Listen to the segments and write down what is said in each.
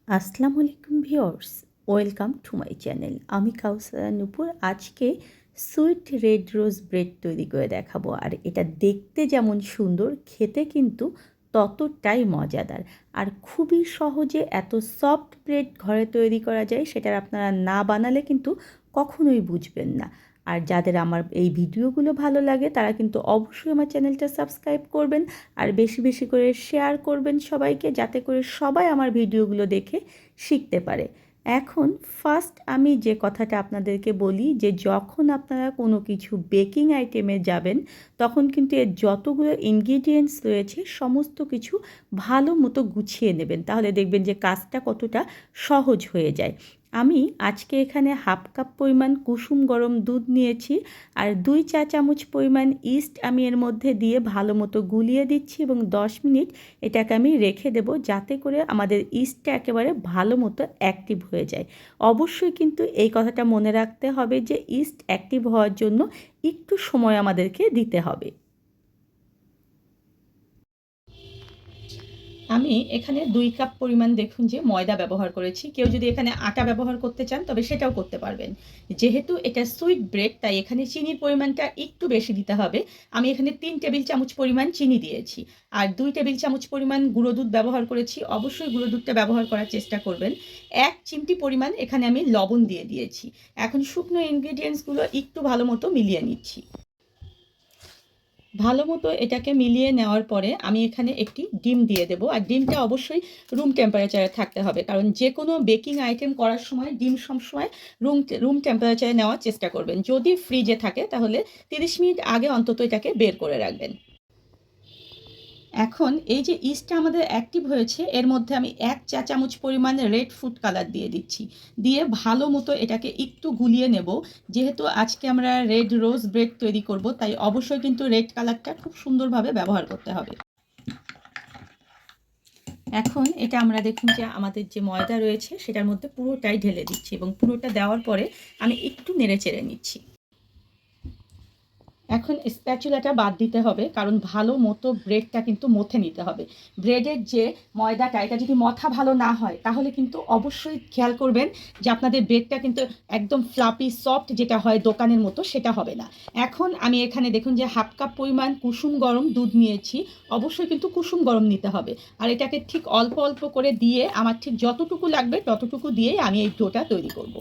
আসসালামু আলাইকুম viewers, welcome to my channel. আমি কাউসারা নূপুর। আজকে সুইট রেড রোজ ব্রেড তৈরি করে দেখাবো। আর এটা দেখতে যেমন সুন্দর, খেতে কিন্তু ততটাই মজাদার। আর খুবই সহজে এত সফট ব্রেড ঘরে তৈরি করা যায়, সেটা আপনারা না বানালে কিন্তু কখনোই বুঝবেন না। আর যাদের আমার এই ভিডিওগুলো ভালো লাগে তারা কিন্তু অবশ্যই আমার চ্যানেলটা সাবস্ক্রাইব করবেন আর বেশি বেশি করে শেয়ার করবেন সবাইকে, যাতে করে সবাই আমার ভিডিওগুলো দেখে শিখতে পারে। এখন ফার্স্ট আমি যে কথাটা আপনাদেরকে বলি, যে যখন আপনারা কোনো কিছু বেকিং আইটেমে যাবেন তখন কিন্তু এর যতগুলো ইনগ্রিডিয়েন্টস রয়েছে সমস্ত কিছু ভালো মতো গুছিয়ে নেবেন, তাহলে দেখবেন যে কাজটা কতটা সহজ হয়ে যায়। আমি আজকে এখানে হাফ কাপ পরিমাণ কুসুম গরম দুধ নিয়েছি আর 2 চা চামচ পরিমাণ ইস্ট আমি এর মধ্যে দিয়ে ভালো মতো গুলিয়ে দিচ্ছি এবং 10 মিনিট এটাকে আমি রেখে দেব, যাতে করে আমাদের ইস্টটা একেবারে ভালো মতো অ্যাক্টিভ হয়ে যায়। অবশ্যই কিন্তু এই কথাটা মনে রাখতে হবে যে ইস্ট অ্যাক্টিভ হওয়ার জন্য একটু সময় আমাদেরকে দিতে হবে। আমি এখানে 2 কাপ পরিমাণ দেখুন যে ময়দা ব্যবহার করেছি। কেউ যদি এখানে আটা ব্যবহার করতে চান তবে সেটাও করতে পারবেন। যেহেতু এটা সুইট ব্রেড তাই এখানে চিনির পরিমাণটা একটু বেশি দিতে হবে। আমি এখানে 3 টেবিল চামচ পরিমাণ চিনি দিয়েছি আর 2 টেবিল চামচ পরিমাণ গুঁড়ো দুধ ব্যবহার করেছি। অবশ্যই গুঁড়ো দুধটা ব্যবহার করার চেষ্টা করবেন। 1 চিমটি পরিমাণ এখানে আমি লবণ দিয়ে দিয়েছি। এখন শুকনো ইনগ্রিডিয়েন্টসগুলো একটু ভালো মতো মিলিয়ে নিচ্ছি। ভালো মতো এটাকে মিলিয়ে নেওয়ার পরে আমি এখানে একটি ডিম দিয়ে দেবো। আর ডিমটা অবশ্যই রুম টেম্পারেচারে থাকতে হবে, কারণ যে কোনো বেকিং আইটেম করার সময় ডিম সবসময় রুম টেম্পারেচারে নেওয়ার চেষ্টা করবেন। যদি ফ্রিজে থাকে তাহলে 30 মিনিট আগে অন্তত এটাকে বের করে রাখবেন। এখন এই যে ইস্টটা আমাদের অ্যাক্টিভ হয়েছে এর মধ্যে আমি 1 চা চামচ পরিমাণ রেড ফুড কালার দিয়ে দিচ্ছি। দিয়ে ভালো মতো এটাকে একটু গুলিয়ে নেব। যেহেতু আজকে আমরা রেড রোজ ব্রেড তৈরি করব তাই অবশ্যই কিন্তু রেড কালারটা খুব সুন্দরভাবে ব্যবহার করতে হবে। এখন এটা আমরা দেখুন যে আমাদের যে ময়দা রয়েছে সেটার মধ্যে পুরোটাই ঢেলে দিচ্ছি এবং পুরোটা দেওয়ার পরে আমি একটু নেড়ে চেড়ে নিচ্ছি। এখন স্প্যাচুলাটা বাদ দিতে হবে, কারণ ভালো মতো ব্রেডটা কিন্তু মথে নিতে হবে। ব্রেডের যে ময়দাটা এটা যদি মথা ভালো না হয় তাহলে কিন্তু অবশ্যই খেয়াল করবেন যে আপনাদের ব্রেডটা কিন্তু একদম ফ্লাপি সফট যেটা হয় দোকানের মতো সেটা হবে না। এখন আমি এখানে দেখুন যে হাফ কাপ পরিমাণ কুসুম গরম দুধ নিয়েছি। অবশ্যই কিন্তু কুসুম গরম নিতে হবে আর এটাকে ঠিক অল্প অল্প করে দিয়ে আমার ঠিক যতটুকু লাগবে ততটুকু দিয়েই আমি এই ডোটা তৈরি করব।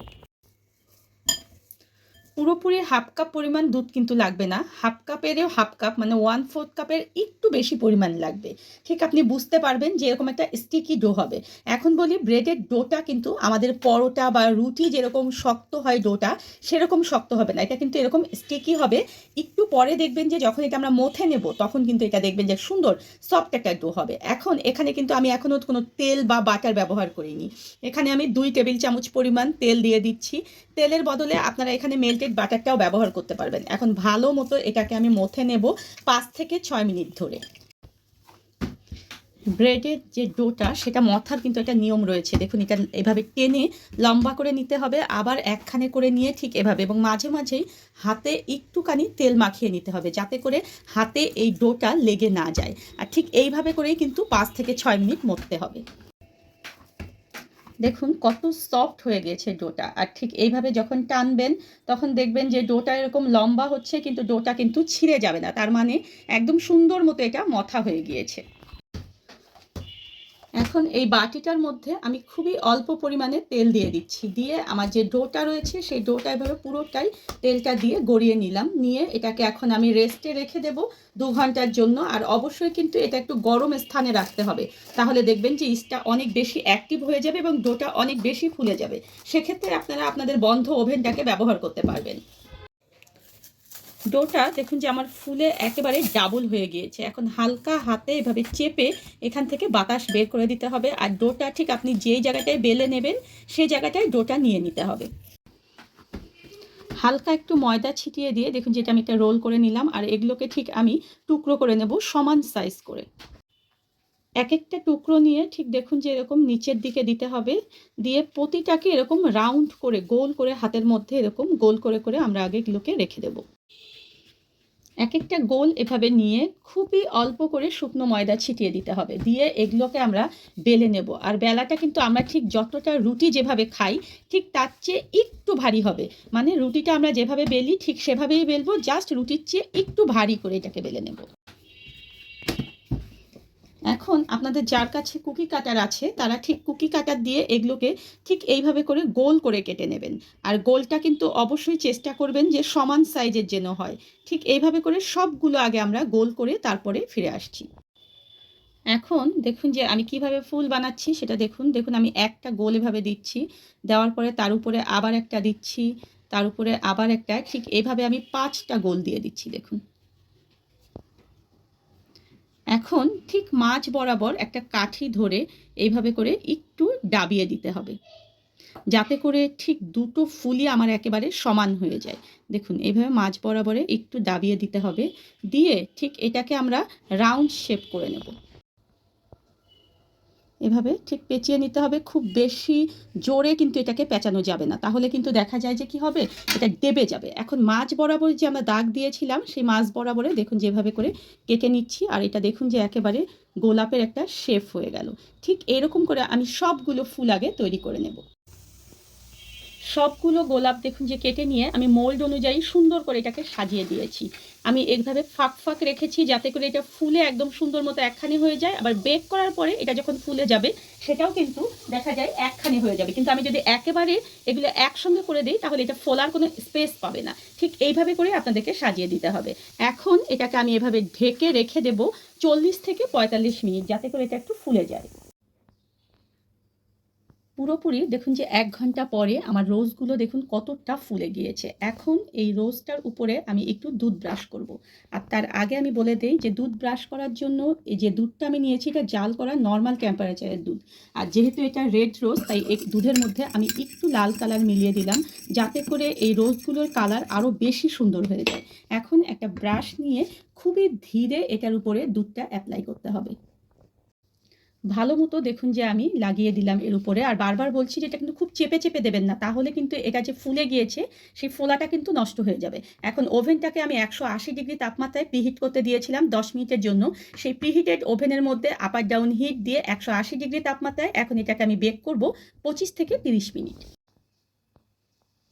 পুরোপুরি হাফ কাপ পরিমাণ দুধ কিন্তু লাগবে না, হাফ কাপেরও হাফ কাপ মানে 1/4 কাপের একটু বেশি পরিমাণ লাগবে। ঠিক আপনি বুঝতে পারবেন যে এরকম একটা স্টিকি ডো হবে। এখন বলি ব্রেডের ডোটা কিন্তু আমাদের পরোটা বা রুটি যেরকম শক্ত হয় ডোটা সেরকম শক্ত হবে না, এটা কিন্তু এরকম স্টিকি হবে। একটু পরে দেখবেন যে যখন এটা আমরা মথে নেব তখন কিন্তু এটা দেখবেন যে সুন্দর সফট একটা ডো হবে। এখন এখানে কিন্তু আমি এখনও কোনো তেল বা বাটার ব্যবহার করিনি। এখানে আমি 2 টেবিল চামচ পরিমাণ তেল দিয়ে দিচ্ছি। তেলের বদলে আপনারা এখানে মেল্টেড বাটারটাও ব্যবহার করতে পারবেন। এখন ভালো মতো এটাকে আমি মথে নেব 5 থেকে 6 মিনিট ধরে। ব্রেডের যে ডোটা সেটা মথার কিন্তু একটা নিয়ম রয়েছে। দেখুন এটা এভাবে টেনে লম্বা করে নিতে হবে, আবার একখানে করে নিয়ে ঠিক এভাবে, এবং মাঝে মাঝেই হাতে একটুখানি তেল মাখিয়ে নিতে হবে যাতে করে হাতে এই ডোটা লেগে না যায়। আর ঠিক এইভাবে করেই কিন্তু 5 থেকে 6 মিনিট মথতে হবে। দেখুন কত সফট হয়ে গেছে ডোটা। আর ঠিক এইভাবে যখন টানবেন তখন দেখবেন যে ডোটা এরকম লম্বা হচ্ছে কিন্তু ডোটা কিন্তু ছিঁড়ে যাবে না, তার মানে একদম সুন্দর মতো এটা মথা হয়ে গিয়েছে। এখন এই বাটিটার মধ্যে আমি খুবই অল্প পরিমাণে তেল দিয়ে দিচ্ছি, দিয়ে আমার যে ডোটা রয়েছে সেই ডোটা এভাবে পুরোটাই তেলটা দিয়ে গড়িয়ে নিলাম। নিয়ে এটাকে এখন আমি রেস্টে রেখে দেব 2 ঘন্টার জন্য। আর অবশ্যই কিন্তু এটা একটু গরম স্থানে রাখতে হবে, তাহলে দেখবেন যে ইস্টটা অনেক বেশি অ্যাক্টিভ হয়ে যাবে এবং ডোটা অনেক বেশি ফুলে যাবে। সেক্ষেত্রে আপনারা আপনাদের বন্ধ ওভেনটাকে ব্যবহার করতে পারবেন। ডোটা দেখুন যে আমার ফুলে একেবারে ডাবল হয়ে গিয়েছে। এখন হালকা হাতে এভাবে চেপে এখান থেকে বাতাস বের করে দিতে হবে। আর ডোটা ঠিক আপনি যেই জায়গাটায় বেলে নেবেন সেই জায়গাটায় ডোটা নিয়ে নিতে হবে। হালকা একটু ময়দা ছিটিয়ে দিয়ে দেখুন যেটা আমি একটা রোল করে নিলাম। আর এগুলোকে ঠিক আমি টুকরো করে নেব সমান সাইজ করে। এক একটা টুকরো নিয়ে ঠিক দেখুন যে এরকম নিচের দিকে দিতে হবে, দিয়ে প্রতিটাকে এরকম রাউন্ড করে গোল করে হাতের মধ্যে এরকম গোল করে করে আমরা আগে এগুলোকে রেখে দেবো। এক একটা গোল এভাবে নিয়ে খুবই অল্প করে শুকনো ময়দা ছিটিয়ে দিতে হবে, দিয়ে এগুলোকে আমরা বেলে নেব। আর বেলাটা কিন্তু আমরা ঠিক যতটা রুটি যেভাবে খাই ঠিক তার চেয়ে একটু ভারী হবে, মানে রুটিটা আমরা যেভাবে বেলি ঠিক সেভাবেই বেলবো, জাস্ট রুটির চেয়ে একটু ভারী করে এটাকে বেলে নেব। এখন আপনাদের যার কাছে কুকি কাটার আছে তারা ঠিক কুকি কাটার দিয়ে এগুলোকে ঠিক এইভাবে করে গোল করে কেটে নেবেন। আর গোলটা কিন্তু অবশ্যই চেষ্টা করবেন যে সমান সাইজের যেন হয়। ঠিক এইভাবে করে সবগুলো আগে আমরা গোল করে তারপরে ফিরে আসছি। এখন দেখুন যে আমি কিভাবে ফুল বানাচ্ছি সেটা দেখুন। দেখুন আমি একটা গোল এভাবে দিচ্ছি, দেওয়ার পরে তার উপরে আবার একটা দিচ্ছি, তার উপরে আবার একটা, ঠিক এইভাবে আমি 5টা গোল দিয়ে দিচ্ছি দেখুন। এখন ঠিক মাঝ বরাবর একটা কাঠি ধরে এইভাবে করে একটু ডাবিয়ে দিতে হবে, যাতে করে ঠিক দুটো ফুলই আমার একেবারে সমান হয়ে যায়। দেখুন এইভাবে মাঝ বরাবরে একটু দাবিয়ে দিতে হবে, দিয়ে ঠিক এটাকে আমরা রাউন্ড শেপ করে নেব। এভাবে ঠিক পেঁচিয়ে নিতে হবে, খুব বেশি জোরে কিন্তু এটাকে পেঁচানো যাবে না, তাহলে কিন্তু দেখা যায় যে কি হবে, এটা দেবে যাবে। এখন মাঝ বরাবর যে আমরা দাগ দিয়েছিলাম সেই মাঝ বরাবরে দেখুন যেভাবে করে কেটে নিচ্ছি, আর এটা দেখুন যে একেবারে গোলাপের একটা শেপ হয়ে গেল। ঠিক এরকম করে আমি সবগুলো ফুল আগে তৈরি করে নেব। সবগুলো গোলাপ দেখুন যে কেটে নিয়ে আমি মোল্ড অনুযায়ী সুন্দর করে এটাকে সাজিয়ে দিয়েছি। আমি এইভাবে ফাঁক ফাঁক রেখেছি যাতে করে এটা ফুলে একদম সুন্দর মতো একখানি হয়ে যায়, আবার বেক করার পরে এটা যখন ফুলে যাবে সেটাও কিন্তু দেখা যায় একখানি হয়ে যাবে। কিন্তু আমি যদি একেবারে এগুলো একসঙ্গে করে দিই তাহলে এটা ফোলার কোনো স্পেস পাবে না। ঠিক এইভাবে করে আপনাদেরকে সাজিয়ে দিতে হবে। এখন এটাকে আমি এভাবে ঢেকে রেখে দেব 40 থেকে 45 মিনিট, যাতে করে এটা একটু ফুলে যায়। পুরোপুরি দেখুন যে 1 ঘন্টা পরে আমার রোজগুলো দেখুন কতটা ফুলে গিয়েছে। এখন এই রোজটার উপরে আমি একটু দুধ ব্রাশ করব। আর তার আগে আমি বলে দেই যে দুধ ব্রাশ করার জন্য এই যে দুধটা আমি নিয়েছি এটা জাল করা নরমাল টেম্পারেচারের দুধ। আর যেহেতু এটা রেড রোজ তাই এই দুধের মধ্যে আমি একটু লাল কালার মিলিয়ে দিলাম, যাতে করে এই রোজগুলোর কালার আরও বেশি সুন্দর হয়ে যায়। এখন একটা ব্রাশ নিয়ে খুবই ধীরে এটার উপরে দুধটা অ্যাপ্লাই করতে হবে। ভালো মতো দেখুন যে আমি লাগিয়ে দিলাম এর উপরে। আর বারবার বলছি যে এটা কিন্তু খুব চেপে চেপে দেবেন না, তাহলে কিন্তু এটা যে ফুলে গিয়েছে সেই ফোলাটা কিন্তু নষ্ট হয়ে যাবে। এখন ওভেনটাকে আমি 180 ডিগ্রি তাপমাত্রায় প্রিহিট করতে দিয়েছিলাম 10 মিনিটের জন্য। সেই প্রিহিটেড ওভেনের মধ্যে আপ আর ডাউন হিট দিয়ে 180 ডিগ্রি তাপমাত্রায় এখন এটাকে আমি বেক করব 25 থেকে 30 মিনিট।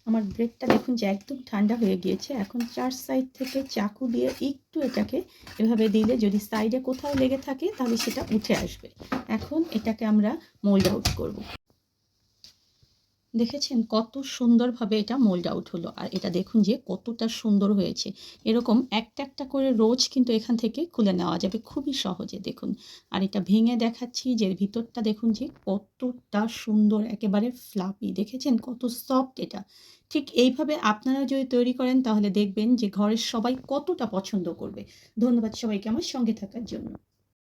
আমার ব্রেডটা দেখুন যে একদম ঠান্ডা হয়ে গিয়েছে। এখন 4 সাইড থেকে চাকু দিয়ে একটু এটাকে এভাবে দিলে যদি সাইডে কোথাও লেগে থাকে তাহলে সেটা উঠে আসবে। এখন এটাকে আমরা মোল্ড আউট করব। দেখেছেন কত সুন্দরভাবে এটা মোল্ড আউট হলো, আর এটা দেখুন যে কতটা সুন্দর হয়েছে। এরকম একটা একটা করে রোজ কিন্তু এখান থেকে খুলে নেওয়া যাবে খুবই সহজে দেখুন। আর এটা ভেঙে দেখাচ্ছি যে ভিতরটা দেখুন যে কতটা সুন্দর, একেবারে ফ্লাফি, দেখেছেন কত সফট এটা। ঠিক এইভাবে আপনারা যদি তৈরি করেন তাহলে দেখবেন যে ঘরের সবাই কতটা পছন্দ করবে। ধন্যবাদ সবাইকে আমার সঙ্গে থাকার জন্য।